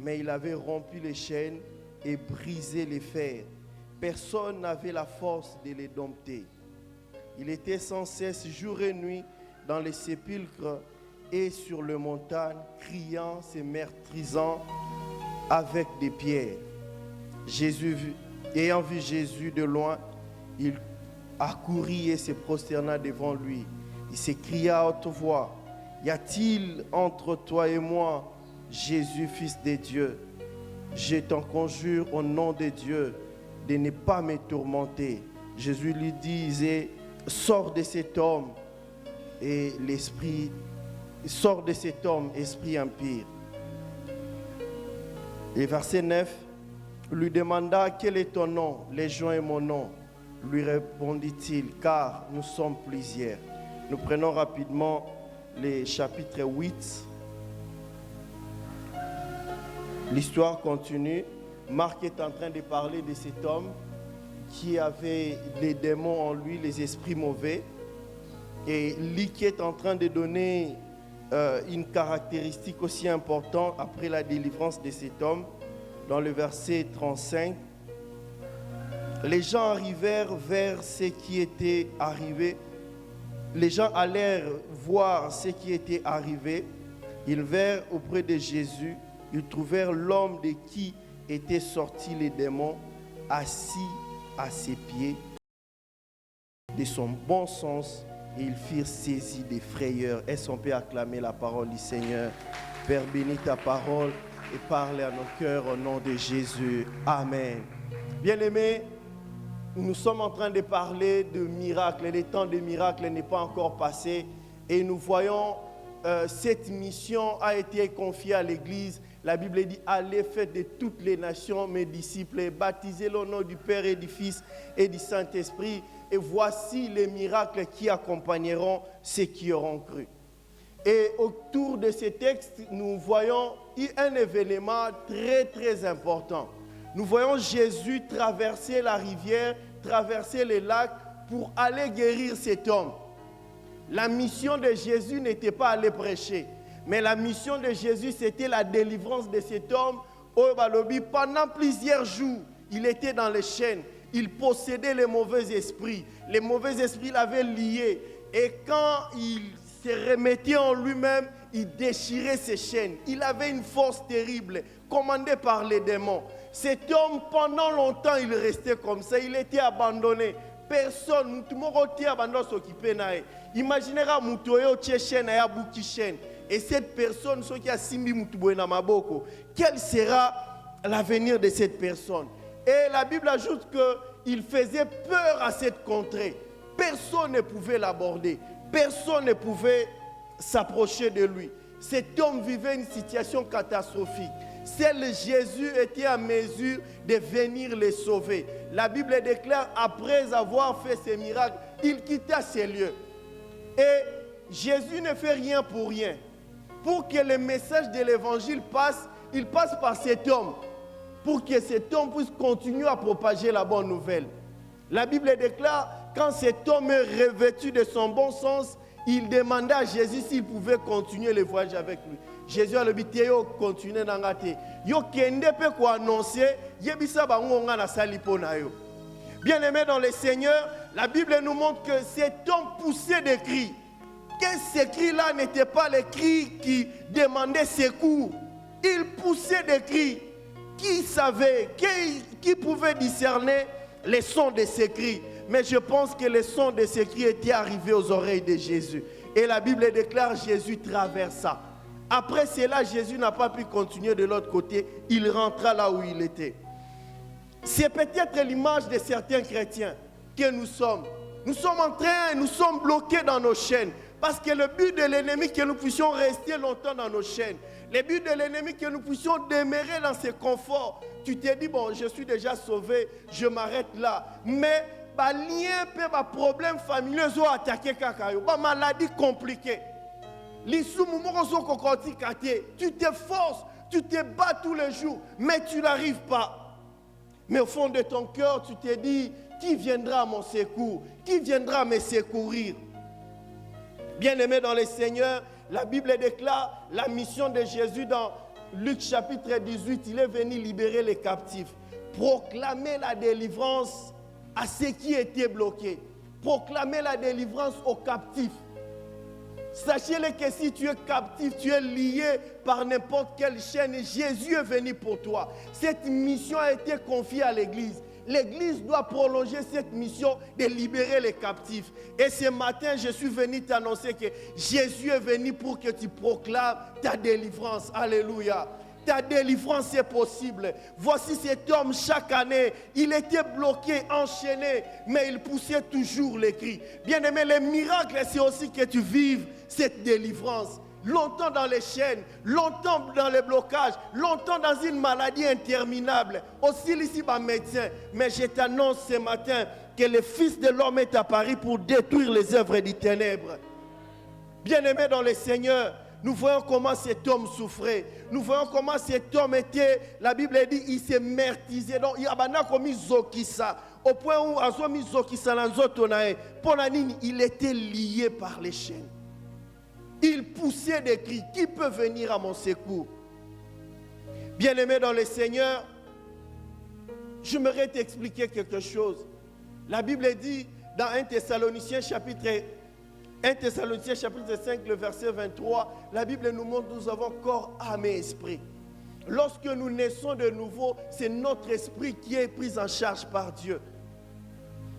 mais il avait rompu les chaînes et brisé les fers. Personne n'avait la force de les dompter. Il était sans cesse jour et nuit dans les sépulcres et sur les montagnes, criant, se meurtrisant avec des pierres. Ayant vu Jésus de loin, il accourut et se prosterna devant lui. Il s'écria à haute voix, « Y a-t-il entre toi et moi, Jésus, Fils de Dieu? Je t'en conjure au nom de Dieu de ne pas me tourmenter. » Jésus lui disait, « Sors de cet homme. » Et l'esprit sort de cet homme, esprit impur. Et verset 9, lui demanda, quel est ton nom? Légion est mon nom. Lui répondit-il, car nous sommes plusieurs. Nous prenons rapidement les chapitres 8. L'histoire continue. Marc est en train de parler de cet homme qui avait les démons en lui, les esprits mauvais. Et Luc est en train de donner une caractéristique aussi importante après la délivrance de cet homme. Dans le verset 35, les gens arrivèrent vers ce qui était arrivé. Les gens allèrent voir ce qui était arrivé. Ils vinrent auprès de Jésus. Ils trouvèrent l'homme de qui étaient sortis les démons, assis à ses pieds, de son bon sens, et ils furent saisis de frayeur. Est-ce qu'on peut acclamer la parole du Seigneur? Père, bénis ta parole et parle à nos cœurs au nom de Jésus. Amen. Bien-aimés, nous sommes en train de parler de miracles. Le temps des miracles n'est pas encore passé. Et nous voyons cette mission a été confiée à l'Église. La Bible dit, allez, faites de toutes les nations mes disciples, et baptisez-les au nom du Père et du Fils et du Saint-Esprit. Et voici les miracles qui accompagneront ceux qui auront cru. Et autour de ces textes, nous voyons un événement très très important. Nous voyons Jésus traverser la rivière, traverser les lacs pour aller guérir cet homme. La mission de Jésus n'était pas aller prêcher, mais la mission de Jésus, c'était la délivrance de cet homme. Pendant plusieurs jours, il était dans les chaînes. Il possédait les mauvais esprits. Les mauvais esprits l'avaient lié. Et quand il se remettait en lui-même, il déchirait ses chaînes. Il avait une force terrible, commandée par les démons. Cet homme, pendant longtemps, il restait comme ça. Il était abandonné. Personne, ne s'occupait de lui. Imaginez chaîne. Et cette personne, quel sera l'avenir de cette personne? Et la Bible ajoute qu'il faisait peur à cette contrée. Personne ne pouvait l'aborder. Personne ne pouvait s'approcher de lui. Cet homme vivait une situation catastrophique. Seul Jésus était en mesure de venir les sauver. La Bible déclare, après avoir fait ces miracles, il quitta ces lieux. Et Jésus ne fait rien pour rien. Pour que le message de l'évangile passe, il passe par cet homme. Pour que cet homme puisse continuer à propager la bonne nouvelle. La Bible déclare, quand cet homme est revêtu de son bon sens, il demanda à Jésus s'il pouvait continuer le voyage avec lui. Jésus a dit, yo continuer nangate. Yo kende pe ko annoncer, yebisa bango nga na sali pona yo. Bien-aimés dans le Seigneur, la Bible nous montre que cet homme poussait des cris. Que ces cris-là n'étaient pas les cris qui demandaient secours. Il poussait des cris. Qui savait, qui pouvait discerner les sons de ces cris? Mais je pense que les sons de ces cris étaient arrivés aux oreilles de Jésus. Et la Bible déclare, Jésus traversa. Après cela, Jésus n'a pas pu continuer de l'autre côté. Il rentra là où il était. C'est peut-être l'image de certains chrétiens que nous sommes. Nous sommes bloqués dans nos chaînes. Parce que le but de l'ennemi, que nous puissions rester longtemps dans nos chaînes. Le but de l'ennemi, que nous puissions demeurer dans ce confort. Tu t'es dit, bon, je suis déjà sauvé, je m'arrête là. Mais, lien peut problème familial, attaquer kakayo, maladie compliquée. Tu t'efforces, tu te bats tous les jours, mais tu n'arrives pas. Mais au fond de ton cœur, tu te dis, qui viendra à mon secours? Qui viendra me secourir? Bien-aimés dans le Seigneur, la Bible déclare la mission de Jésus dans Luc chapitre 18, il est venu libérer les captifs, proclamer la délivrance à ceux qui étaient bloqués, proclamer la délivrance aux captifs. Sachez-le que si tu es captif, tu es lié par n'importe quelle chaîne, Jésus est venu pour toi. Cette mission a été confiée à l'Église. L'Église doit prolonger cette mission de libérer les captifs. Et ce matin, je suis venu t'annoncer que Jésus est venu pour que tu proclames ta délivrance. Alléluia. Ta délivrance est possible. Voici cet homme, chaque année, il était bloqué, enchaîné, mais il poussait toujours les cris. Bien-aimé, le miracle, c'est aussi que tu vives cette délivrance. Longtemps dans les chaînes, longtemps dans les blocages, longtemps dans une maladie interminable. Aussi ici, médecin. Mais je t'annonce ce matin que le Fils de l'homme est apparu pour détruire les œuvres des ténèbres. Bien-aimé dans le Seigneur, nous voyons comment cet homme souffrait. Nous voyons comment cet homme était, la Bible dit, il s'est martyrisé. Donc, il a commis Zokissa. Au point où, il était lié par les chaînes. Il poussait des cris. Qui peut venir à mon secours? Bien-aimé dans le Seigneur, j'aimerais t'expliquer quelque chose. La Bible dit dans 1 Thessaloniciens chapitre 5, le verset 23, la Bible nous montre que nous avons corps, âme et esprit. Lorsque nous naissons de nouveau, c'est notre esprit qui est pris en charge par Dieu.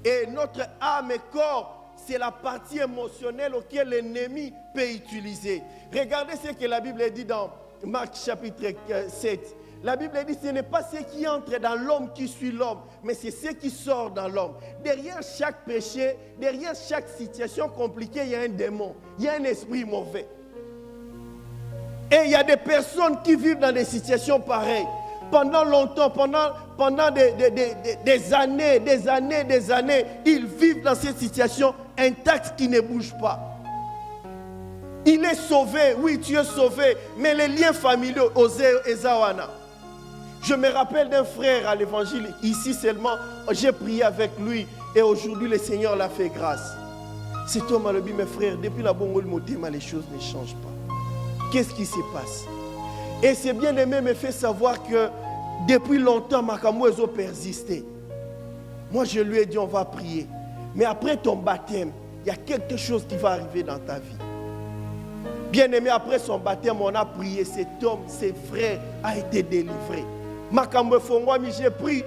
Et notre âme et corps, c'est la partie émotionnelle auquel l'ennemi peut utiliser. Regardez ce que la Bible dit dans Marc chapitre 7. La Bible dit que ce n'est pas ce qui entre dans l'homme qui suit l'homme, mais c'est ce qui sort dans l'homme. Derrière chaque péché, derrière chaque situation compliquée, il y a un démon, il y a un esprit mauvais. Et il y a des personnes qui vivent dans des situations pareilles. Pendant longtemps, pendant des années, ils vivent dans cette situation intacte qui ne bouge pas. Il est sauvé, oui, tu es sauvé, mais les liens familiaux, Ezawana. Je me rappelle d'un frère à l'évangile, ici seulement, j'ai prié avec lui et aujourd'hui le Seigneur l'a fait grâce. Cet homme a dit, mes frères, depuis la Bongol Motema, les choses ne changent pas. Qu'est-ce qui se passe? Et c'est bien aimé me fait savoir que depuis longtemps, Makamouezo persistait. Moi, je lui ai dit, on va prier. Mais après ton baptême, il y a quelque chose qui va arriver dans ta vie. Bien aimé, après son baptême, on a prié. Cet homme, ses frères, a été délivré. J'ai pris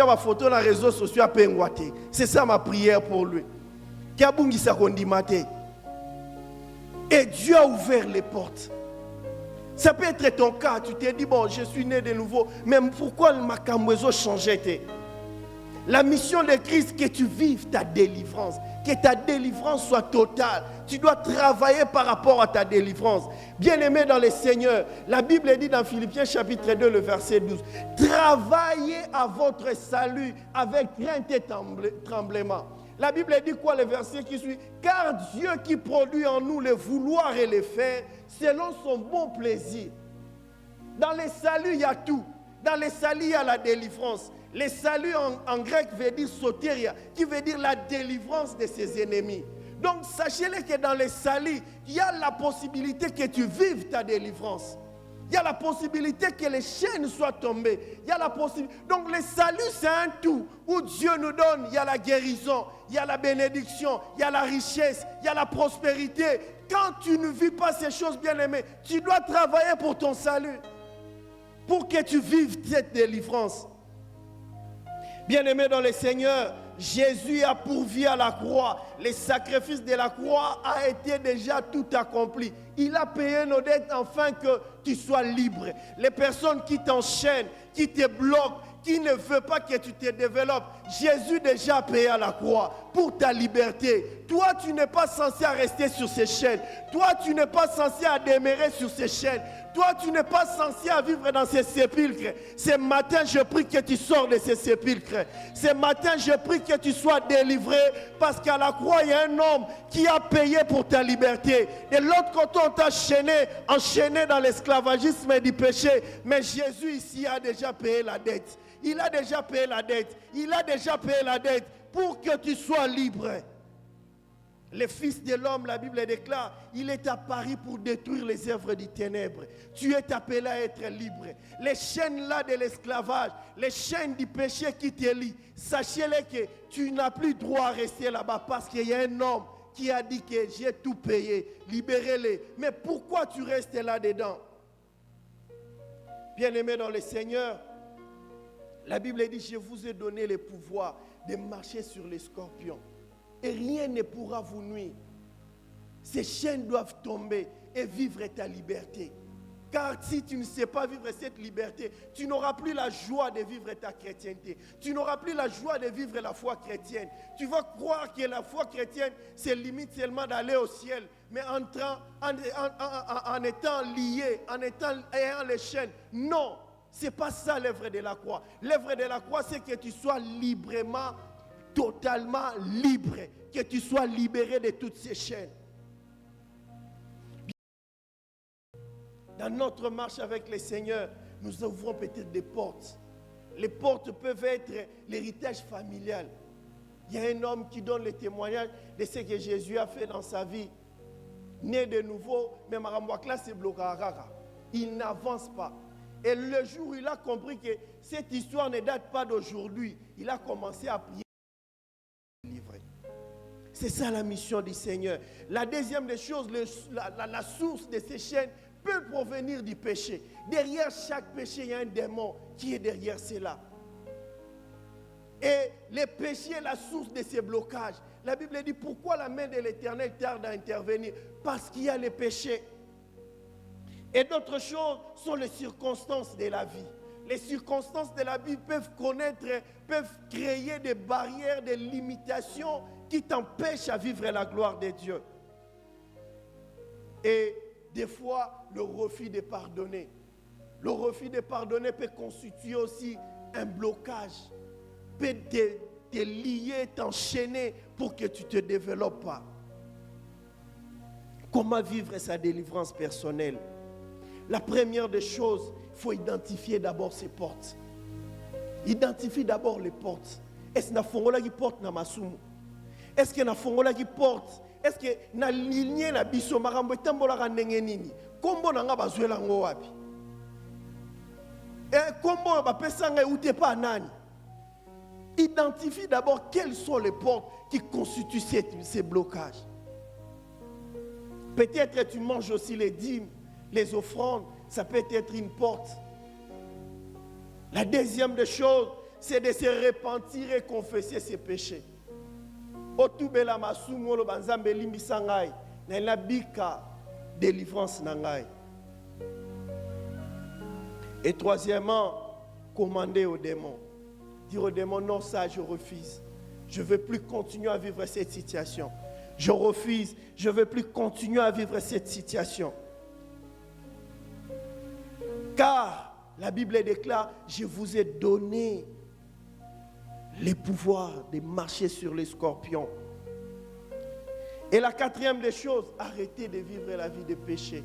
ma photo dans les réseaux sociaux. C'est ça ma prière pour lui. Et Dieu a ouvert les portes. Ça peut être ton cas. Tu t'es dit, bon, je suis né de nouveau. Mais pourquoi le Makamwezo changeait? La mission de Christ, que tu vives ta délivrance. Que ta délivrance soit totale. Tu dois travailler par rapport à ta délivrance. Bien-aimé dans le Seigneur, la Bible dit dans Philippiens chapitre 2, le verset 12, travaillez à votre salut avec crainte et tremblement. La Bible dit quoi, le verset qui suit? Car Dieu qui produit en nous le vouloir et le faire, selon son bon plaisir. Dans le salut, il y a tout. Dans le salut, il y a la délivrance. Le salut en grec veut dire soteria, qui veut dire la délivrance de ses ennemis. Donc, sachez-le que dans le salut, il y a la possibilité que tu vives ta délivrance. Il y a la possibilité que les chaînes soient tombées. Il y a la possibilité. Donc, le salut, c'est un tout où Dieu nous donne. Il y a la guérison, il y a la bénédiction, il y a la richesse, il y a la prospérité. Quand tu ne vis pas ces choses, bien-aimées, tu dois travailler pour ton salut, pour que tu vives cette délivrance. Bien-aimé dans le Seigneur, Jésus a pourvu à la croix. Le sacrifice de la croix a été déjà tout accompli. Il a payé nos dettes afin que tu sois libre. Les personnes qui t'enchaînent, qui te bloquent, qui ne veulent pas que tu te développes, Jésus déjà a payé à la croix pour ta liberté. Toi, tu n'es pas censé rester sur ces chaînes. Toi, tu n'es pas censé demeurer sur ces chaînes. Toi, tu n'es pas censé vivre dans ces sépulcres. Ce matin, je prie que tu sors de ces sépulcres. Ce matin, je prie que tu sois délivré parce qu'à la croix, il y a un homme qui a payé pour ta liberté. De l'autre côté, on t'a enchaîné dans l'esclavagisme et du péché. Mais Jésus ici a déjà payé la dette. Il a déjà payé la dette. Il a déjà payé la dette pour que tu sois libre. Le Fils de l'homme, la Bible déclare, il est apparu pour détruire les œuvres du ténèbre. Tu es appelé à être libre. Les chaînes là de l'esclavage, les chaînes du péché qui te lient, sachez-le que tu n'as plus droit à rester là-bas parce qu'il y a un homme qui a dit que j'ai tout payé, libérez-les. Mais pourquoi tu restes là-dedans? Bien-aimés dans le Seigneur, la Bible dit, je vous ai donné le pouvoir de marcher sur les scorpions. Et rien ne pourra vous nuire. Ces chaînes doivent tomber et vivre ta liberté. Car si tu ne sais pas vivre cette liberté, tu n'auras plus la joie de vivre ta chrétienté. Tu n'auras plus la joie de vivre la foi chrétienne. Tu vas croire que la foi chrétienne, c'est limite seulement d'aller au ciel. Mais en étant lié, en ayant les chaînes. Non, ce n'est pas ça l'œuvre de la croix. L'œuvre de la croix, c'est que tu sois librement, totalement libre, que tu sois libéré de toutes ces chaînes. Dans notre marche avec le Seigneur, nous ouvrons peut-être des portes. Les portes peuvent être l'héritage familial. Il y a un homme qui donne le témoignage de ce que Jésus a fait dans sa vie. Né de nouveau, mais Maramouakla c'est bloqué. Il n'avance pas. Et le jour où il a compris que cette histoire ne date pas d'aujourd'hui, il a commencé à prier. C'est ça la mission du Seigneur. La deuxième des choses, la source de ces chaînes peut provenir du péché. Derrière chaque péché, il y a un démon qui est derrière cela. Et le péché est la source de ces blocages. La Bible dit pourquoi la main de l'Éternel tarde à intervenir? Parce qu'il y a le péché. Et d'autres choses sont les circonstances de la vie. Les circonstances de la vie peuvent créer des barrières, des limitations qui t'empêchent à vivre la gloire de Dieu. Et des fois, le refus de pardonner. Le refus de pardonner peut constituer aussi un blocage, peut te lier, t'enchaîner pour que tu ne te développes pas. Comment vivre sa délivrance personnelle? La première des choses, il faut identifier d'abord ses portes. Identifie d'abord les portes. Est-ce que na fongola qui porte na masumu? Est-ce que na fongola qui porte? Est-ce que na lignée na biso marambo tambola ka ndenge nini? Kombo na nga bazwela ngo wapi? Kombo ba pesa nga ute pa nani? Identifie d'abord quelles sont les portes qui constituent ces blocages. Peut-être tu manges aussi les dîmes, les offrandes, ça peut être une porte. La deuxième des choses, c'est de se repentir et confesser ses péchés. Otubela masumu lo banzambe limbisa ngai na labika délivrance na ngai. Et troisièmement, commander aux démons. Dire aux démons, non, ça je refuse. Je ne veux plus continuer à vivre cette situation. Je refuse. Je ne veux plus continuer à vivre cette situation. Car la Bible déclare, je vous ai donné le pouvoir de marcher sur les scorpions. Et la quatrième des choses, arrêtez de vivre la vie de péché.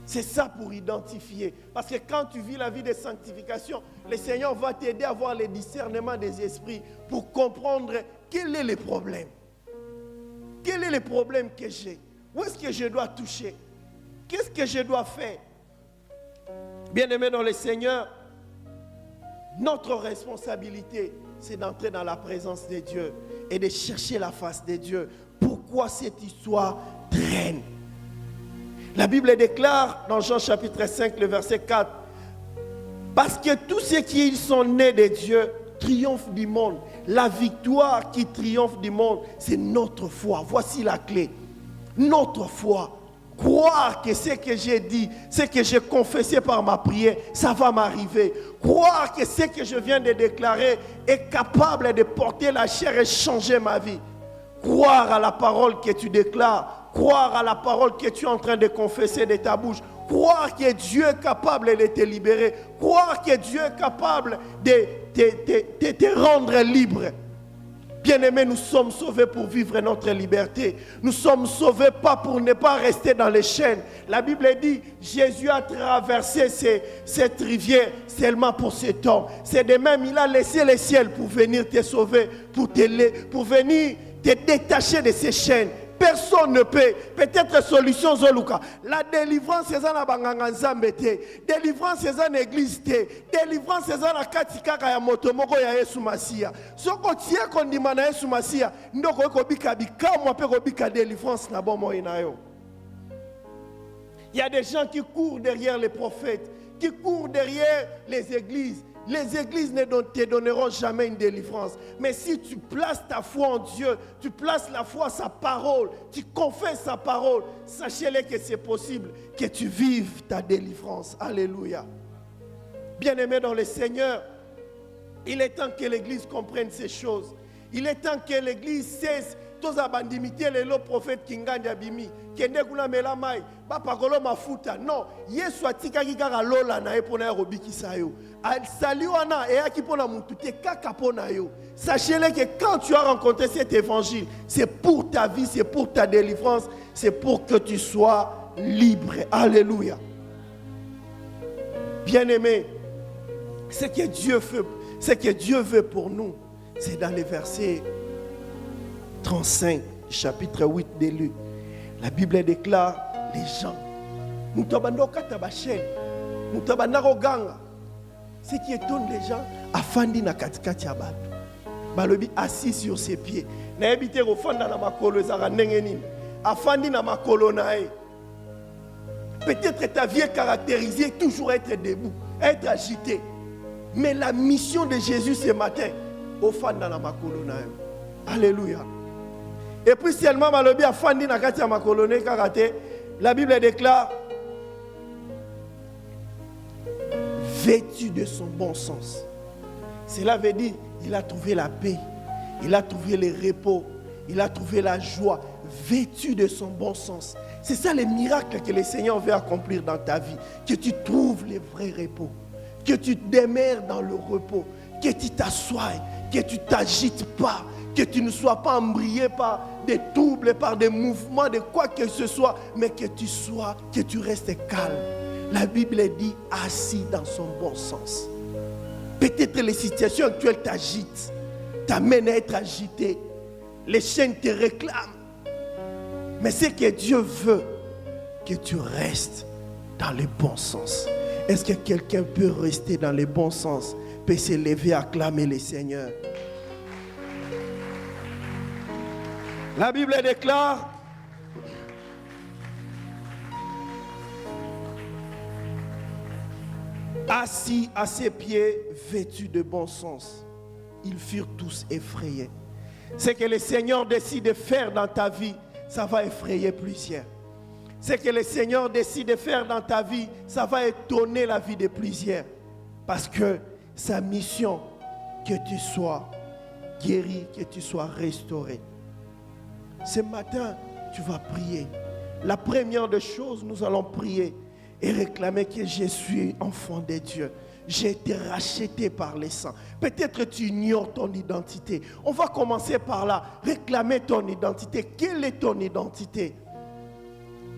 C'est ça pour identifier. Parce que quand tu vis la vie de sanctification, le Seigneur va t'aider à avoir le discernement des esprits pour comprendre quel est le problème. Quel est le problème que j'ai? Où est-ce que je dois toucher? Qu'est-ce que je dois faire? Bien-aimés dans le Seigneur, notre responsabilité, c'est d'entrer dans la présence de Dieu et de chercher la face de Dieu. Pourquoi cette histoire traîne? La Bible déclare dans Jean chapitre 5, le verset 4, parce que tous ceux qui sont nés de Dieu triomphent du monde. La victoire qui triomphe du monde, c'est notre foi. Voici la clé. Notre foi. Croire que ce que j'ai dit, ce que j'ai confessé par ma prière, ça va m'arriver. Croire que ce que je viens de déclarer est capable de porter la chair et changer ma vie. Croire à la parole que tu déclares. Croire à la parole que tu es en train de confesser de ta bouche. Croire que Dieu est capable de te libérer. Croire que Dieu est capable de te rendre libre. Bien-aimés, nous sommes sauvés pour vivre notre liberté. Nous sommes sauvés pas pour ne pas rester dans les chaînes. La Bible dit, Jésus a traversé cette rivière seulement pour cet homme. C'est de même, il a laissé le ciel pour venir te sauver, pour venir te détacher de ces chaînes. Personne ne peut. Peut-être solution Zoluka. La délivrance c'est dans la banganga nzambe te. Délivrance c'est dans l'église te. Délivrance c'est dans la katikaka ya motomoko ya Yesu Masia. Soko tie kondima na Yesu Masia, ndoko ko bika bikamwa pe ko bika délivrance na bomo inayo. Il y a des gens qui courent derrière les prophètes, qui courent derrière les églises. Les églises ne te donneront jamais une délivrance. Mais si tu places ta foi en Dieu, tu places la foi à sa parole, tu confesses sa parole, sachez-le que c'est possible que tu vives ta délivrance. Alléluia. Bien-aimés dans le Seigneur, il est temps que l'Église comprenne ces choses. Il est temps que l'Église cesse tous abandimité les prophètes Kingandi Abimi. Kende kuna melamai, ba pakolo mafuta. Non, Yesu atika kikaka lola na epona ya robikisa yo. Saliwana et akipona mutute kaka pona yo. Sachez-le que quand tu as rencontré cet évangile, c'est pour ta vie, c'est pour ta délivrance, c'est pour que tu sois libre. Alléluia. Bien-aimé, ce que Dieu veut pour nous, c'est dans les versets 35, chapitre 8 de Luc. La Bible déclare les gens. Ce qui étonne les gens, afandi na katikati ya bato. Balobi assis sur ses pieds. Na ebite ko fanda na makolo ezaka ndenge nini. Afandi na makolo na e. Peut-être ta vie est caractérisée toujours être debout, être agité. Mais la mission de Jésus ce matin, au fanda na makolo na e. Alléluia. Et puis seulement balobi afandi na kati ya makolo ne karate, la Bible déclare vêtu de son bon sens. Cela veut dire il a trouvé la paix, il a trouvé le repos, il a trouvé la joie, vêtu de son bon sens. C'est ça le miracle que le Seigneur veut accomplir dans ta vie, que tu trouves le vrai repos, que tu demeures dans le repos, que tu t'assoies, que tu ne t'agites pas, que tu ne sois pas embrayé par des troubles, par des mouvements, de quoi que ce soit, mais que tu restes calme. La Bible dit assis dans son bon sens. Peut-être les situations actuelles t'agitent, t'amènent à être agité. Les chaînes te réclament. Mais c'est que Dieu veut que tu restes dans le bon sens. Est-ce que quelqu'un peut rester dans le bon sens, peut se lever, acclamer le Seigneur? La Bible déclare assis à ses pieds, vêtus de bon sens, ils furent tous effrayés. Ce que le Seigneur décide de faire dans ta vie, ça va effrayer plusieurs. Ce que le Seigneur décide de faire dans ta vie, ça va étonner la vie de plusieurs. Parce que sa mission, que tu sois guéri, que tu sois restauré. Ce matin, tu vas prier. La première des choses, nous allons prier et réclamer que je suis enfant de Dieu. J'ai été racheté par le sang. Peut-être tu ignores ton identité. On va commencer par là. Réclamer ton identité. Quelle est ton identité?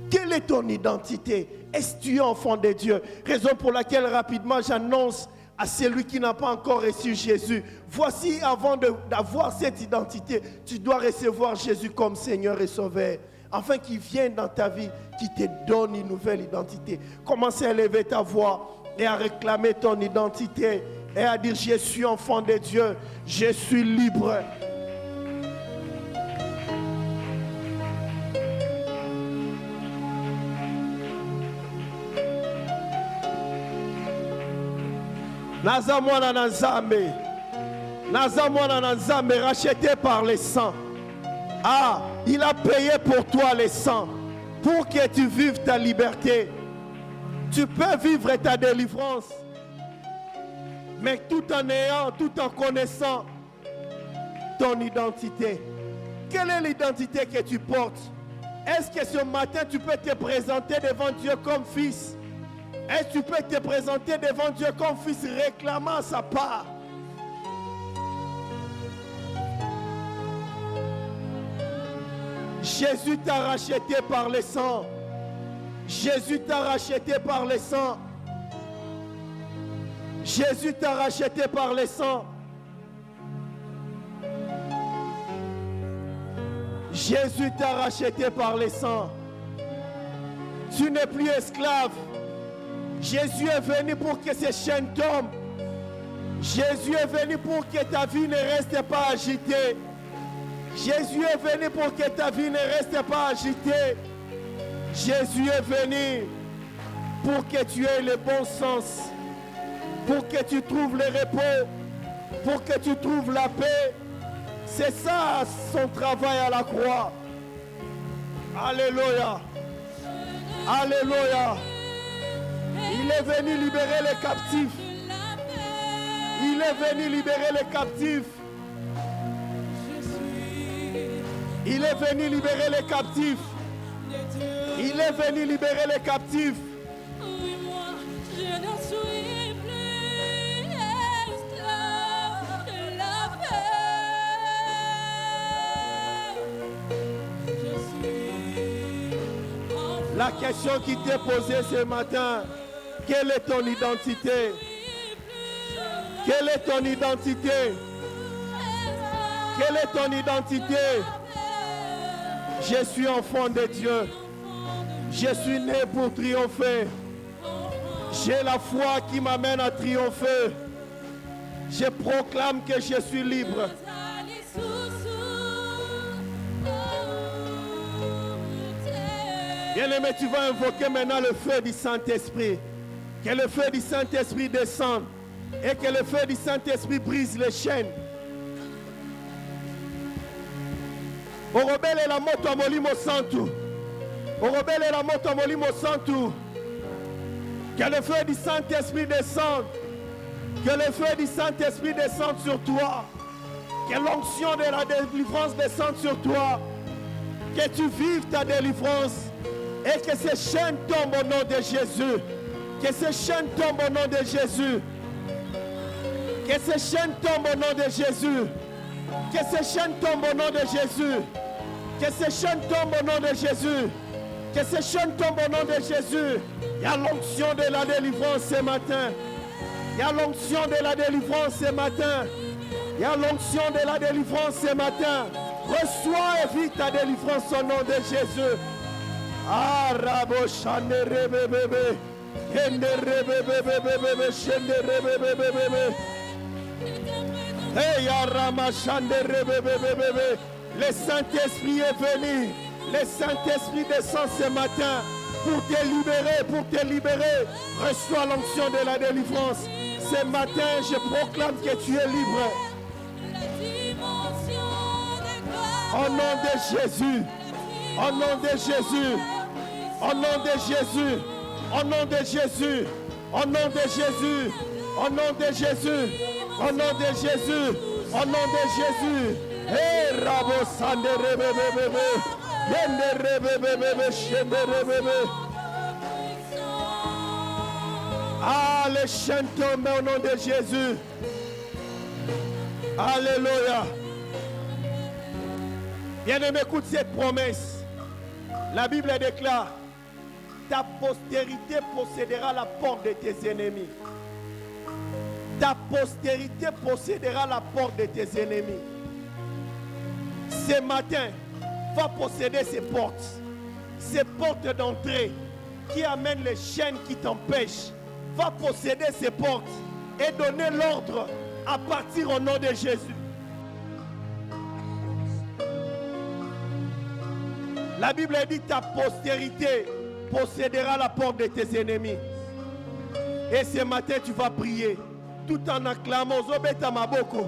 Quelle est ton identité? Est-ce que tu es enfant de Dieu? Raison pour laquelle rapidement j'annonce à celui qui n'a pas encore reçu Jésus. Voici, avant d'avoir cette identité, tu dois recevoir Jésus comme Seigneur et Sauveur. Afin qu'il vienne dans ta vie, qu'il te donne une nouvelle identité. Commencez à élever ta voix et à réclamer ton identité et à dire je suis enfant de Dieu, je suis libre. Naza mwana na Nzambe. Naza mwana na Nzambe, racheté par le sang. Ah, il a payé pour toi le sang pour que tu vives ta liberté. Tu peux vivre ta délivrance, mais tout en ayant, tout en connaissant ton identité. Quelle est l'identité que tu portes? Est-ce que ce matin tu peux te présenter devant Dieu comme fils? Est-ce que tu peux te présenter devant Dieu comme fils réclamant sa part? Jésus t'a racheté par le sang. Jésus t'a racheté par le sang. Jésus t'a racheté par le sang. Jésus t'a racheté par le sang. Tu n'es plus esclave. Jésus est venu pour que ces chaînes tombent. Jésus est venu pour que ta vie ne reste pas agitée. Jésus est venu pour que ta vie ne reste pas agitée. Jésus est venu pour que tu aies le bon sens, pour que tu trouves le repos, pour que tu trouves la paix. C'est ça son travail à la croix. Alléluia. Alléluia. Il est venu libérer les captifs. Il est venu libérer les captifs. Il est venu libérer les captifs. Il est venu libérer les captifs. Oui, moi, je ne suis plus esclave de la paix. Je suis enfant. La question qui t'est posée ce matin, quelle est ton identité? Quelle est ton identité? Quelle est ton identité? Je suis enfant de Dieu. Je suis né pour triompher. J'ai la foi qui m'amène à triompher. Je proclame que je suis libre. Bien-aimé, tu vas invoquer maintenant le feu du Saint-Esprit. Que le feu du Saint-Esprit descende et que le feu du Saint-Esprit brise les chaînes. Orobele la moto a molimo santu. Orobele la moto a molimo santu. Que le feu du Saint-Esprit descende. Que le feu du Saint-Esprit descende sur toi. Que l'onction de la délivrance descende sur toi. Que tu vives ta délivrance. Et que ces chaînes tombent au nom de Jésus. Que ces chaînes tombent au nom de Jésus. Que ces chaînes tombent au nom de Jésus. Que ces chaînes tombent au nom de Jésus. Que ces chaînes tombent au nom de Jésus. Que ces chaînes tombent au nom de Jésus. Il y a l'onction de la délivrance ce matin. Il y a l'onction de la délivrance ce matin. Il y a l'onction de la délivrance ce matin. Reçois et vis ta délivrance au nom de Jésus. Ah, Rabo Chandere bébé. Hendere bébé. Chendere bébé. Hey, Arama Chandere bébé. Le Saint-Esprit est venu. Le Saint-Esprit descend ce matin pour te libérer. Reçois l'onction de la délivrance. Ce matin, je proclame que tu es libre. Au nom de Jésus. Au nom de Jésus. Au nom de Jésus. Au nom de Jésus. Au nom de Jésus. Au nom de Jésus. Au nom de Jésus. Au nom de Jésus. Hey, Rabo Sandere bébé. Yendere bébé. Chendere bébé. Ah, les chaînes tombent au nom de Jésus. Alléluia. Bien-aimé, écoute cette promesse. La Bible déclare: ta postérité possédera la porte de tes ennemis. Ta postérité possédera la porte de tes ennemis. Ce matin, va posséder ces portes d'entrée qui amènent les chaînes qui t'empêchent. Va posséder ces portes et donner l'ordre à partir au nom de Jésus. La Bible dit: ta postérité possédera la porte de tes ennemis. Et ce matin, tu vas prier tout en acclamant Zobeta Maboko.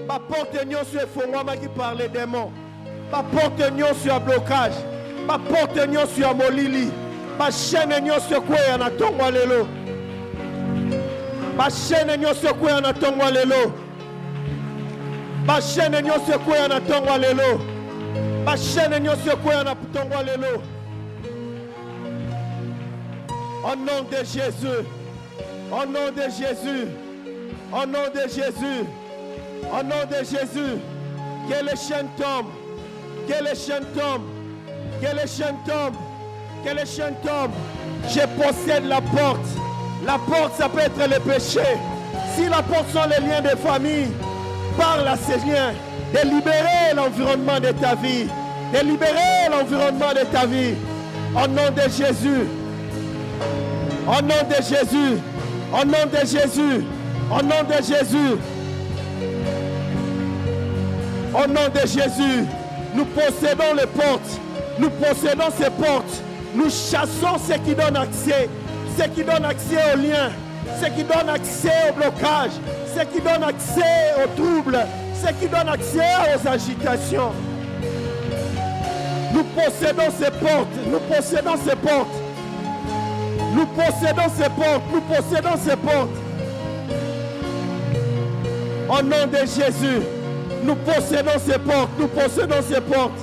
Ma porte nyon sur Fongwama qui parle des démons. Ma porte nyon sur blocage. Ma porte nyon sur Molili. Ma chaîne nyon sur quoi y en a tongwa lelo. Ma chaîne nyon sur quoi y en a tongwa lelo. Ma chaîne nyon sur quoi y en a tongwa lelo. Ma chaîne nyon sur quoi y en a tongwa lelo. Au nom de Jésus. Au nom de Jésus. Au nom de Jésus. Au nom de Jésus. Que les chaînes tombent. Que les chaînes tombent. Que les chaînes tombent. Que les chaînes tombent. Je possède la porte. La porte, ça peut être le péché. Si la porte sont les liens de famille, parle à ces liens de libérer l'environnement de ta vie. de libérer l'environnement de ta vie. Au nom de Jésus. Au nom de Jésus. Au nom de Jésus. Au nom de Jésus. Au nom de Jésus. Nous possédons les portes. Nous possédons ces portes. Nous chassons ce qui donne accès. Ce qui donne accès aux liens. Ce qui donne accès au blocage. Ce qui donne accès aux troubles. Ce qui donne accès aux agitations. Nous possédons ces portes. Nous possédons ces portes. Nous possédons ces portes. Nous possédons ces portes. Au nom de Jésus. Nous possédons ces portes. Nous possédons ces portes.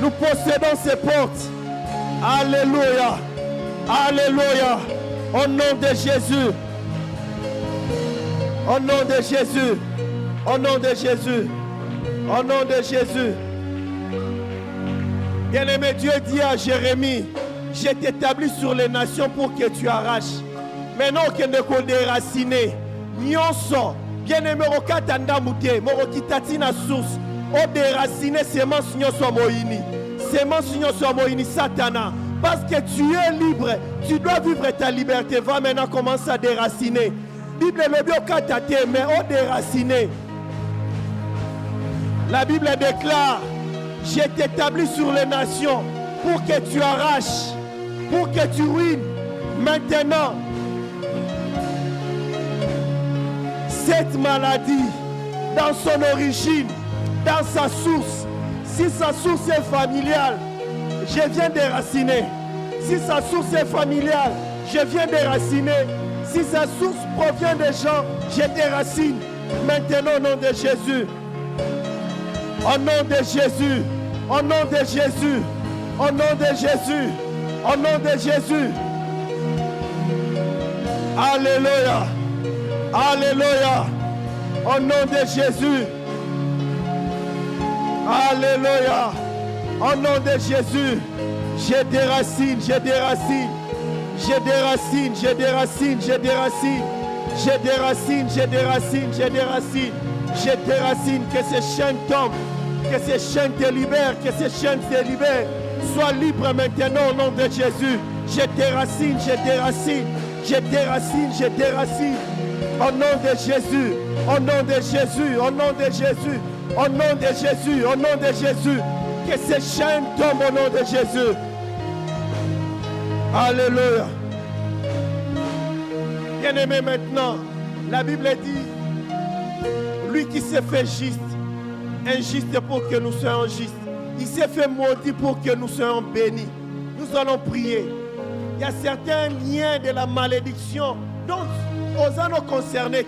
Nous possédons ces portes. Alléluia. Alléluia. Au nom de Jésus. Au nom de Jésus. Au nom de Jésus. Au nom de Jésus. Bien-aimé, Dieu dit à Jérémie, je t'établis sur les nations pour que tu arraches. Maintenant, que ne qu'on déracine. Nyonso. Bien-aimé, Rokatanda Mouté, Morokitati na source. O déraciner semence nyonso moini. Semence nyonso moini, Satana. Parce que tu es libre, tu dois vivre ta liberté. Va maintenant commencer à déraciner. Bible le bio katate, mais au déraciner. La Bible déclare, je t'établis sur les nations pour que tu arraches, pour que tu ruines. Maintenant, cette maladie, dans son origine, dans sa source, si sa source est familiale, je viens déraciner. Si sa source est familiale, je viens déraciner. Si sa source provient des gens, je déracine. Maintenant, au nom de Jésus. Au nom de Jésus. Au nom de Jésus. Au nom de Jésus. Au nom de Jésus. Alléluia. Alléluia. Au nom de Jésus. Alléluia. Au nom de Jésus. Je déracine, je déracine. Je déracine, je déracine, je déracine. Je déracine, je déracine, je déracine. Je déracine, que ces chaînes tombent. Que ces chaînes te libèrent, que ces chaînes te libèrent. Sois libre maintenant au nom de Jésus. Je déracine, je déracine. Je déracine, je déracine. Au nom de Jésus. Au nom de Jésus. Au nom de Jésus. Au nom de Jésus. Au nom de Jésus. Que ces chaînes tombent au nom de Jésus. Alléluia. Bien-aimé, maintenant, la Bible dit, lui qui s'est fait juste, injuste pour que nous soyons justes. Il s'est fait maudit pour que nous soyons bénis. Nous allons prier. Il y a certains liens de la malédiction dont aux anneaux concernés,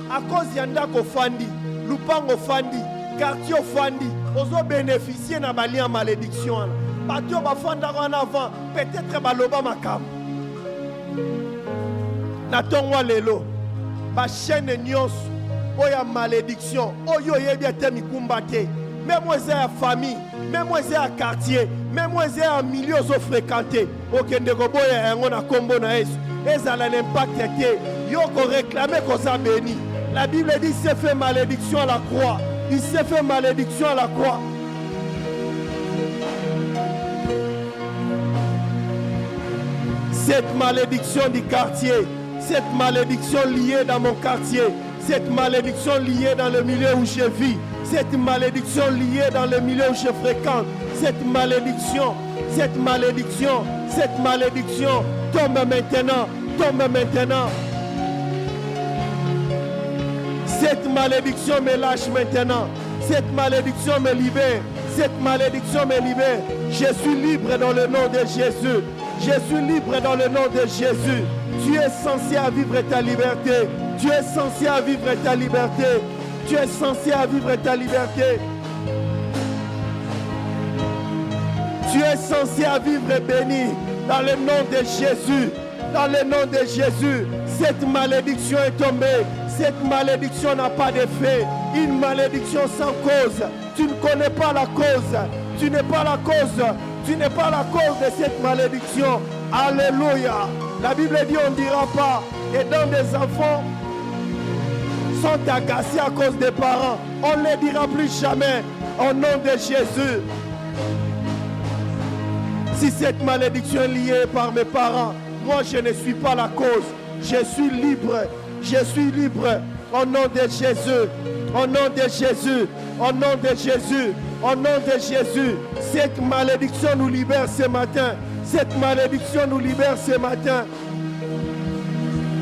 à cause d'Yanda Fandi, Lupango Fandi, quartier Fandi, aux bénéficier de la lien malédiction. Batio bafanda en avant, peut-être baloba makam. Natongwa lelo, ba chaîne nyos, oya malédiction, oyo yebiate mikumbate. Même moi c'est à famille, même moi c'est à quartier, même moi c'est à milieu so fréquenté. Okende koboya ngona kombo na Yesu. Ezala l'impact était, yo ko réclamer qu'on soit béni. La Bible dit il s'est fait malédiction à la croix. Il s'est fait malédiction à la croix. Cette malédiction du quartier, cette malédiction liée dans mon quartier, cette malédiction liée dans le milieu où je vis, cette malédiction liée dans le milieu où je fréquente, cette malédiction, tombe maintenant, tombe maintenant. Cette malédiction me lâche maintenant, cette malédiction me libère, cette malédiction me libère. Je suis libre dans le nom de Jésus. Je suis libre dans le nom de Jésus. Tu es censé à vivre ta liberté. Tu es censé à vivre ta liberté. Tu es censé à vivre ta liberté. Tu es censé à vivre béni dans le nom de Jésus. Dans le nom de Jésus. Cette malédiction est tombée. Cette malédiction n'a pas d'effet. Une malédiction sans cause. Tu ne connais pas la cause. Tu n'es pas la cause. Tu n'es pas la cause de cette malédiction. Alléluia. La Bible dit on ne dira pas. Et dans des enfants sont agacés à cause des parents. On ne les dira plus jamais. Au nom de Jésus. Si cette malédiction est liée par mes parents, moi je ne suis pas la cause. Je suis libre. Je suis libre. Au nom de Jésus. Au nom de Jésus. Au nom de Jésus. Au nom de Jésus. Cette malédiction nous libère ce matin. Cette malédiction nous libère ce matin.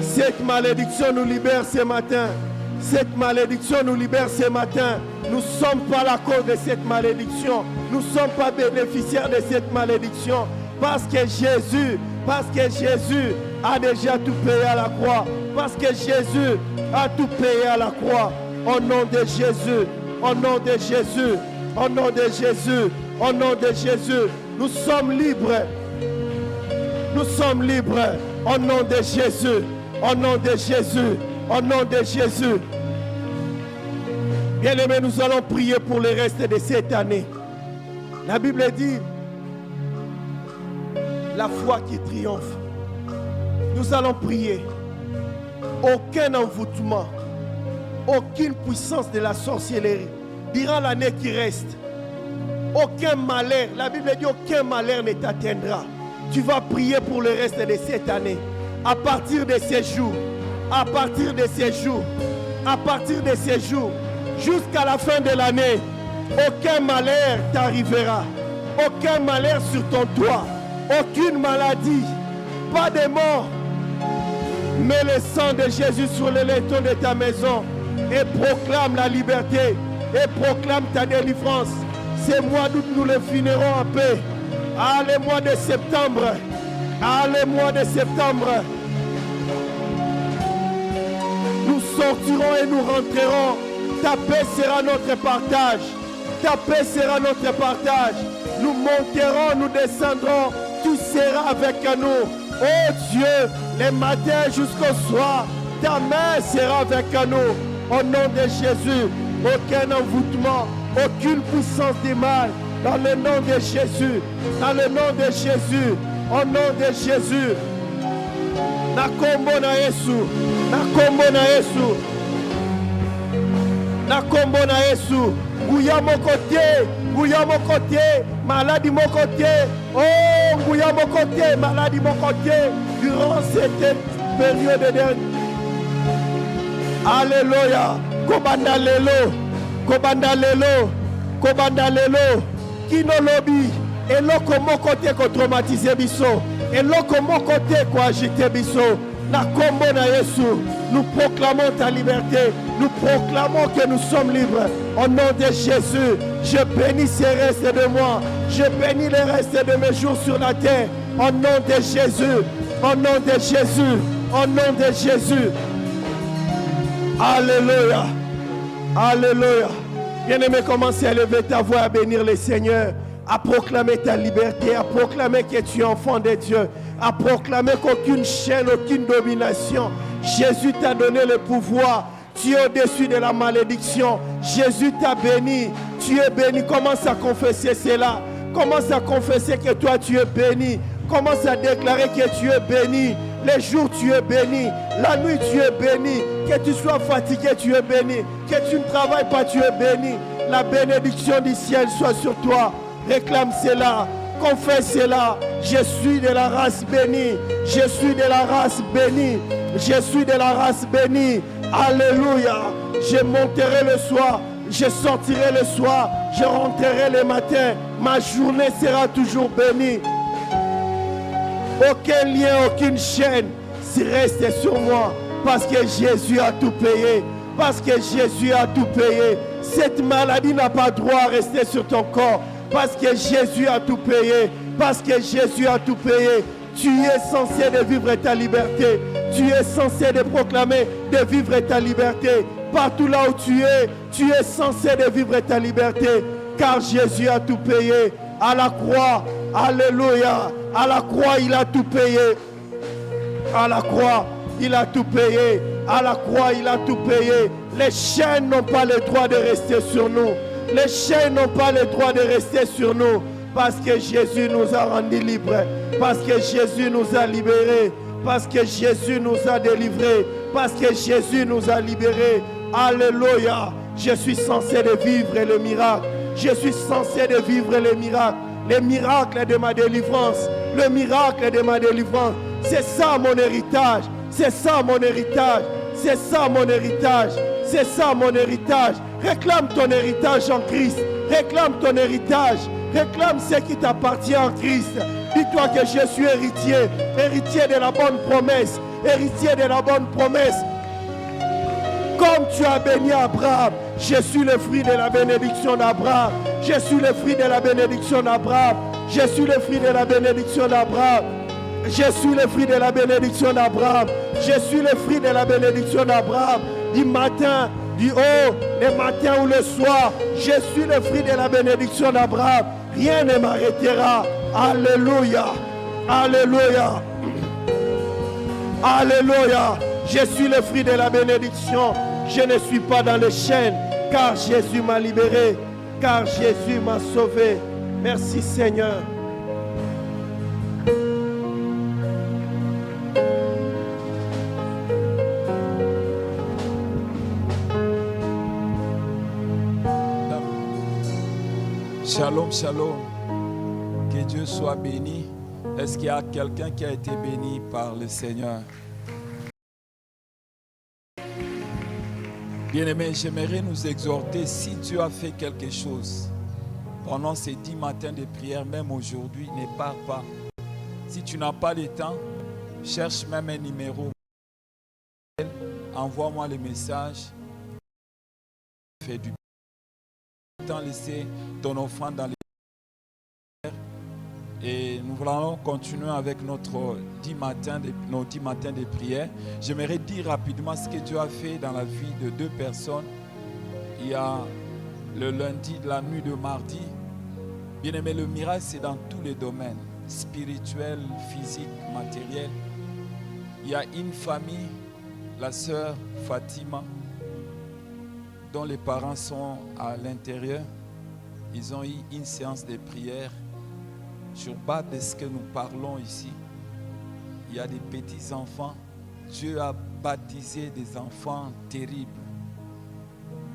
Cette malédiction nous libère ce matin. Cette malédiction nous libère ce matin. Nous ne sommes pas la cause de cette malédiction. Nous ne sommes pas bénéficiaires de cette malédiction. Parce que Jésus a déjà tout payé à la croix. Parce que Jésus a tout payé à la croix. Au nom de Jésus. Au nom de Jésus. Au nom de Jésus. Au nom de Jésus. Nous sommes libres. Nous sommes libres. Au nom de Jésus. Au nom de Jésus. Au nom de Jésus. Bien-aimés, nous allons prier pour le reste de cette année. La Bible dit, la foi qui triomphe. Nous allons prier. Aucun envoûtement, aucune puissance de la sorcellerie durant l'année qui reste. Aucun malheur, la Bible dit aucun malheur ne t'atteindra. Tu vas prier pour le reste de cette année. À partir de ces jours, à partir de ces jours, à partir de ces jours, jusqu'à la fin de l'année, aucun malheur t'arrivera. Aucun malheur sur ton toit. Aucune maladie. Pas de mort. Mets le sang de Jésus sur le linteau de ta maison et proclame la liberté et proclame ta délivrance. Ce mois d'août, nous le finirons en paix. Ah, le mois de septembre. Ah, le mois de septembre. Nous sortirons et nous rentrerons. Ta paix sera notre partage. Ta paix sera notre partage. Nous monterons, nous descendrons. Tu seras avec nous. Oh Dieu, les matins jusqu'au soir, ta main sera avec nous. Au nom de Jésus, aucun envoûtement, aucune puissance du mal. Dans le nom de Jésus, dans le nom de Jésus, au nom de Jésus. Nakombo na Yesu, nakombo na Yesu. Nakombo na Yesu. Nguya mon côté, maladie mon côté. Oh, Nguya mon côté, maladie mon côté. Durant cette période de... Alléluia. Kobanda lelo, kobanda lelo, kobanda lelo. Kino lobi, eloko mon côté ko traumatiser biso. Eloko mon côté ko agiter biso. Nakombo na Yesu. Nous proclamons ta liberté. Nous proclamons que nous sommes libres. Au nom de Jésus, je bénis ces restes de moi. Je bénis les restes de mes jours sur la terre. Au nom de Jésus. Au nom de Jésus. Au nom de Jésus. Alléluia. Alléluia. Bien-aimé, commencez à lever ta voix, à bénir le Seigneur, à proclamer ta liberté, à proclamer que tu es enfant de Dieu, à proclamer qu'aucune chaîne, aucune domination. Jésus t'a donné le pouvoir. Tu es au-dessus de la malédiction. Jésus t'a béni. Tu es béni. Commence à confesser cela. Commence à confesser que toi tu es béni. Commence à déclarer que tu es béni. Les jours tu es béni. La nuit tu es béni. Que tu sois fatigué, tu es béni. Que tu ne travailles pas, tu es béni. La bénédiction du ciel soit sur toi. Réclame cela. Confesse cela. Je suis de la race bénie. Je suis de la race bénie. Je suis de la race bénie. Alléluia. Je monterai le soir. Je sortirai le soir. Je rentrerai le matin. Ma journée sera toujours bénie. Aucun lien, aucune chaîne reste sur moi. Parce que Jésus a tout payé. Parce que Jésus a tout payé. Cette maladie n'a pas droit à rester sur ton corps. Parce que Jésus a tout payé. Parce que Jésus a tout payé. Tu es censé de vivre ta liberté. Tu es censé de proclamer, de vivre ta liberté. Partout là où tu es censé de vivre ta liberté. Car Jésus a tout payé. À la croix, alléluia. À la croix, il a tout payé. À la croix, il a tout payé. À la croix, il a tout payé. Les chaînes n'ont pas le droit de rester sur nous. Les chaînes n'ont pas le droit de rester sur nous. Parce que Jésus nous a rendus libres. Parce que Jésus nous a libérés. Parce que Jésus nous a délivrés. Parce que Jésus nous a libérés. Alléluia. Je suis censé de vivre le miracle. Je suis censé de vivre le miracle. les miracles de ma délivrance. Le miracle de ma délivrance. C'est ça mon héritage. C'est ça mon héritage. C'est ça mon héritage. C'est ça mon héritage. Réclame ton héritage en Christ. Réclame ton héritage. Réclame ce qui t'appartient en Christ. Dis-toi que je suis héritier. Héritier de la bonne promesse. Héritier de la bonne promesse. Comme tu as béni Abraham, je suis le fruit de la bénédiction d'Abraham. Je suis le fruit de la bénédiction d'Abraham. Je suis le fruit de la bénédiction d'Abraham. Je suis le fruit de la bénédiction d'Abraham. Je suis le fruit de la bénédiction d'Abraham. Du matin, du haut, le matin ou le soir, je suis le fruit de la bénédiction d'Abraham. Rien ne m'arrêtera. Alléluia. Alléluia. Alléluia. Je suis le fruit de la bénédiction. Je ne suis pas dans les chaînes, car Jésus m'a libéré, car Jésus m'a sauvé. Merci Seigneur. Shalom, shalom. Que Dieu soit béni. Est-ce qu'il y a quelqu'un qui a été béni par le Seigneur? Bien-aimés, j'aimerais nous exhorter, si Dieu a fait quelque chose pendant ces 10 matins de prière, même aujourd'hui, ne pars pas. Si tu n'as pas le temps, cherche même un numéro. Envoie-moi le message. Fais du temps, laisser ton offrande dans les prières. Et nous allons continuer avec nos 10 matins de prière. J'aimerais dire rapidement ce que Dieu a fait dans la vie de 2 personnes. Il y a le lundi de la nuit de mardi. Bien aimé, le miracle, c'est dans tous les domaines, spirituel, physique, matériel. Il y a une famille, la sœur Fatima, dont les parents sont à l'intérieur. Ils ont eu une séance de prière. Sur base de ce que nous parlons ici, il y a des petits enfants. Dieu a baptisé des enfants terribles.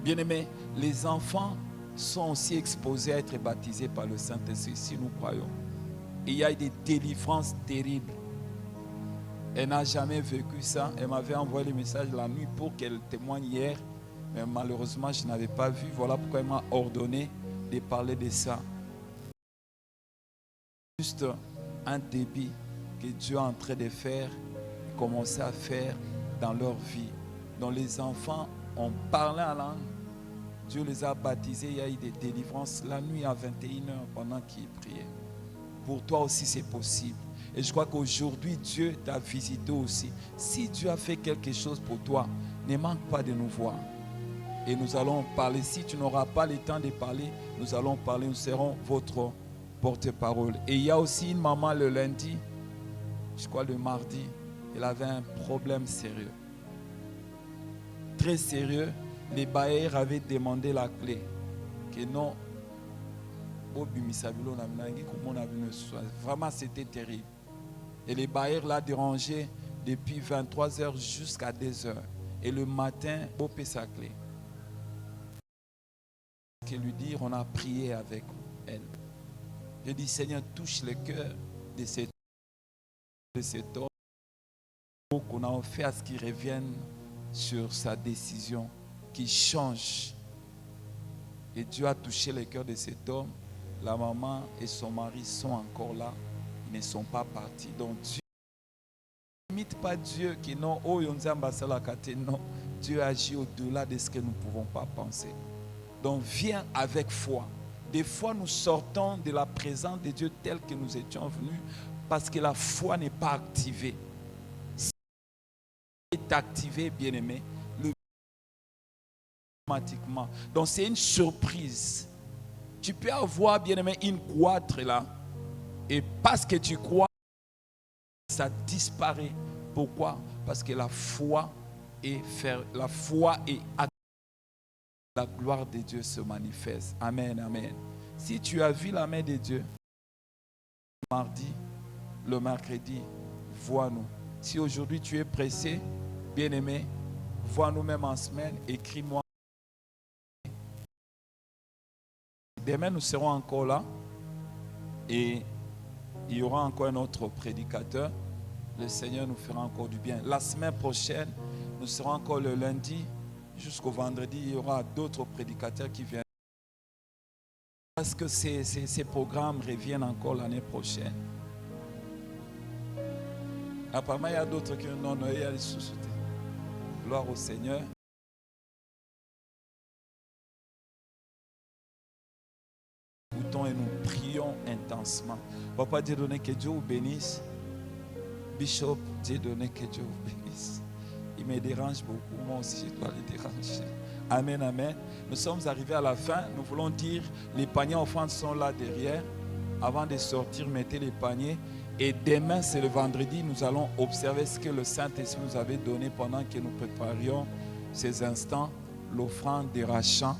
Bien-aimés, les enfants sont aussi exposés à être baptisés par le Saint-Esprit, si nous croyons. Et il y a des délivrances terribles. Elle n'a jamais vécu ça. Elle m'avait envoyé le message la nuit pour qu'elle témoigne hier. Mais malheureusement, je n'avais pas vu. Voilà pourquoi elle m'a ordonné de parler de ça. Juste un débit que Dieu est en train de faire, commencer à faire dans leur vie. Donc les enfants ont parlé en langue. Dieu les a baptisés. Il y a eu des délivrances la nuit à 21h pendant qu'ils priaient. Pour toi aussi c'est possible. Et je crois qu'aujourd'hui Dieu t'a visité aussi. Si Dieu a fait quelque chose pour toi, ne manque pas de nous voir. Et nous allons parler. Si tu n'auras pas le temps de parler, nous allons parler. Nous serons votre porte-parole. Et il y a aussi une maman le lundi, je crois le mardi, elle avait un problème sérieux. Très sérieux. Les bailleurs avaient demandé la clé. Que non, vraiment c'était terrible. Et les bailleurs l'ont dérangé depuis 23h jusqu'à 2h. Et le matin, Bopé sa clé. Que lui dire, on a prié avec elle. Je dis, Seigneur, touche le cœur de cet homme pour qu'on a fait à ce qu'il revienne sur sa décision, qu'il change. Et Dieu a touché le cœur de cet homme. La maman et son mari sont encore là, ils ne sont pas partis. Donc Dieu n'imite pas Dieu qui non, oh non, Dieu agit au-delà de ce que nous ne pouvons pas penser. Donc viens avec foi. Des fois, nous sortons de la présence de Dieu tel que nous étions venus parce que la foi n'est pas activée. Si elle est activée, bien-aimé, le automatiquement. Donc, c'est une surprise. Tu peux avoir, bien-aimé, une cloître là. Et parce que tu crois, ça disparaît. Pourquoi? Parce que la foi est active. La gloire de Dieu se manifeste. Amen, amen. Si tu as vu la main de Dieu, le mardi, le mercredi, vois-nous. Si aujourd'hui tu es pressé, bien-aimé, vois-nous même en semaine, écris-moi. Demain, nous serons encore là. Et il y aura encore un autre prédicateur. Le Seigneur nous fera encore du bien. La semaine prochaine, nous serons encore le lundi jusqu'au vendredi. Il y aura d'autres prédicateurs qui viennent. Parce que ces programmes reviennent encore l'année prochaine. Apparemment, il y a d'autres qui ont nommé à les sous-souter. Gloire au Seigneur. Et nous prions intensement. Papa, Dieu donné que Dieu vous bénisse. Bishop, Dieu donné que Dieu vous bénisse. Il me dérange beaucoup. Moi aussi, je dois le déranger. Amen, amen. Nous sommes arrivés à la fin. Nous voulons dire, les paniers offrandes sont là derrière. Avant de sortir, mettez les paniers. Et demain, c'est le vendredi, nous allons observer ce que le Saint-Esprit nous avait donné pendant que nous préparions ces instants, l'offrande des rachats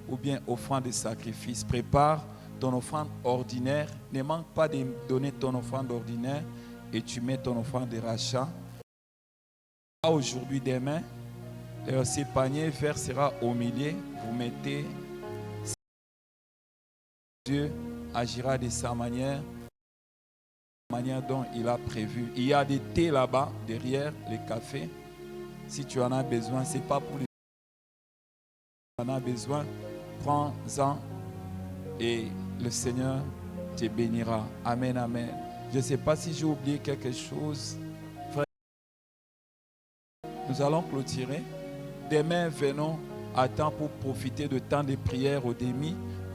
ou bien offrande des sacrifices. Prépare ton offrande ordinaire. Ne manque pas de donner ton offrande ordinaire et tu mets ton offrande de rachat. Aujourd'hui, demain, ces paniers verts sera au milieu. Vous mettez. Dieu agira de sa manière dont il a prévu. Il y a des thés là-bas, derrière les cafés. Si tu en as besoin, ce n'est pas pour les. Si tu en as besoin, prends-en et le Seigneur te bénira. Amen, amen. Je ne sais pas si j'ai oublié quelque chose. Frère, nous allons clôturer. Demain, venons à temps pour profiter de temps de prière au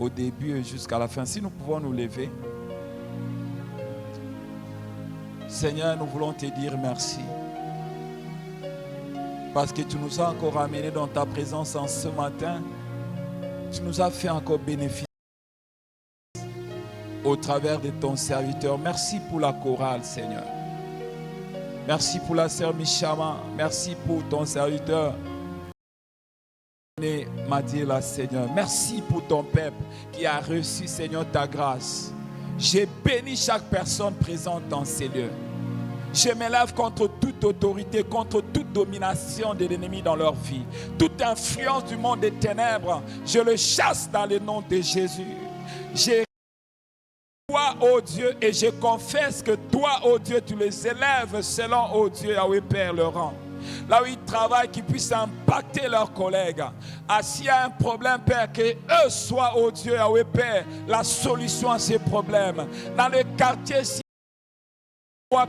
début et jusqu'à la fin. Si nous pouvons nous lever. Seigneur, nous voulons te dire merci. Parce que tu nous as encore amenés dans ta présence en ce matin. Tu nous as fait encore bénéficier au travers de ton serviteur. Merci pour la chorale, Seigneur. Merci pour la sœur Michama. Merci pour ton serviteur. Madiela, Seigneur. Merci pour ton peuple qui a reçu, Seigneur, ta grâce. J'ai béni chaque personne présente dans ces lieux. Je m'élève contre toute autorité, contre toute domination de l'ennemi dans leur vie. Toute influence du monde des ténèbres, je le chasse dans le nom de Jésus. J'ai toi, ô Dieu, et je confesse que toi, ô Dieu, tu les élèves selon, ô Dieu, Yahweh Père, le rang. Là où ils travaillent, qu'ils puissent impacter leurs collègues. S'il y a un problème, Père, que eux soient, ô Dieu, Yahweh Père, la solution à ces problèmes. Dans les quartiers,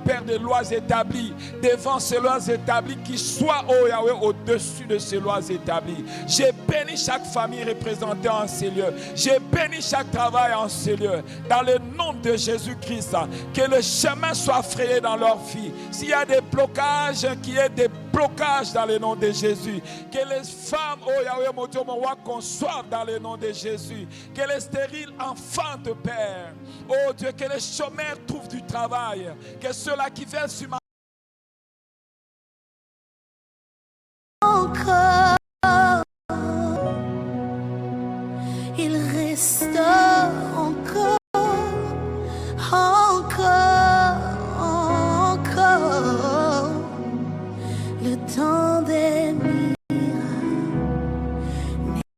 Père, des lois établies, devant ces lois établies, qui soient, oh Yahweh, au-dessus de ces lois établies. J'ai béni chaque famille représentée en ces lieux. J'ai béni chaque travail en ces lieux. Dans le nom de Jésus-Christ, que le chemin soit frayé dans leur vie. S'il y a des blocages, qu'il y ait des blocages dans le nom de Jésus. Que les femmes, oh Yahweh, mon Dieu, mon roi, conçoivent dans le nom de Jésus. Que les stériles enfantent, Père. Oh Dieu, que les chômeurs trouvent du travail. Que ceux-là qui viennent sur ma